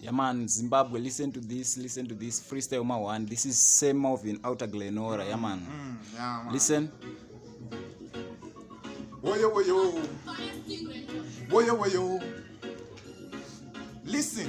Yeah man, Zimbabwe, listen to this freestyle ma one. This is Seh Malvern out of Glennorah. Yeah man. Yeah, man. Listen. Woyo woyo. Woyo woyo. Listen.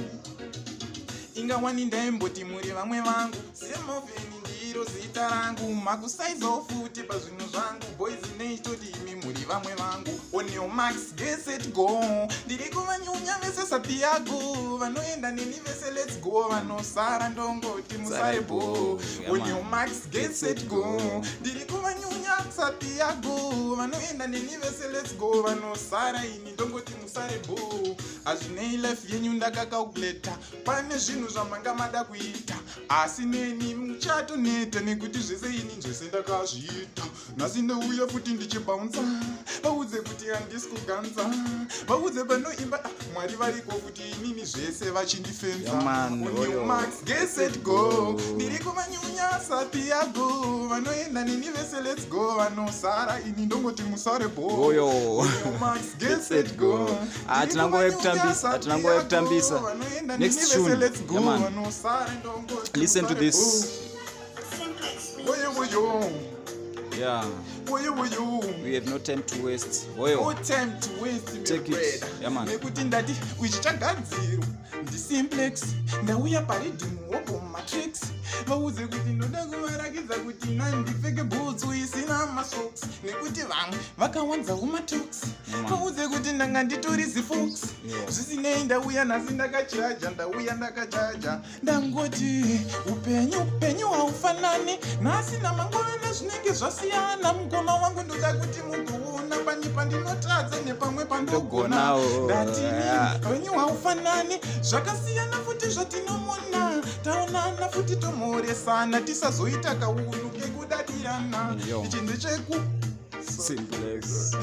Ingawani ndemboti muri vamwe vangu. Seh Malvern ndiro zita rangu. Makusaizo futi pazvinhu zvangu. Boys neitoti imi muri vamwe vangu. On your marks, get set, go. Ndiri kuvanyunya vese sapiago. Vanoenda neni vese let's go. Vanosara ndongoti musarebo. On your marks, get set, go. Ndiri kuvanyunya sapiago. Vanoenda neni vese let's go. Vanosara ini ndongoti musarebo. Azvinei life yenyu ndakacalculata. Pane zvinhu zvamanga mada kuita. Asi neni muchato neta nekuti zvese ini zvese ndakazviita. Nhasi ndouya futi ndichibounsa. Vaudze kuti handisi kuganza. Vaudze panoimba Mwari variko kuti inini zvese vachindifenza. On your marks, get set, go. Ndiri kuvanyunya sapiago. Vanoenda neni vese let's go. Vanosara ini ndongoti musarebo. On your marks, get set, go. Atinangoya kutambisa. Next tune. Yeah, man. Listen to this. Yeah. We have no time to waste. No time to waste. Take it. Yeah, man. Nekuti ndati uchichagadziro ndisimplex ndauya paridhimu wopo matrix. Vaudze kuti ndoda kuvarakidza kuti nandipfeke bhutsu isina masocks. Nekuti vamwe vakawanzawo matox. Vaudze kuti ndanga nditori zifox. Zvisinei ndauya nhasi ndakachaja. Ndangoti upenyu haufanani. Nhasi namangwana zvinenge zvasiyana. Mugoma wangu ndoda kuti mugoona pani pandinotadza nepamwe pandogona. Ndati upenyu haufanani. Zvakasiyana futi zvatinomona. Taonana futi tomoresana. Tisazoita kaunu kekudadirana. Ichi ndecheku Simplex.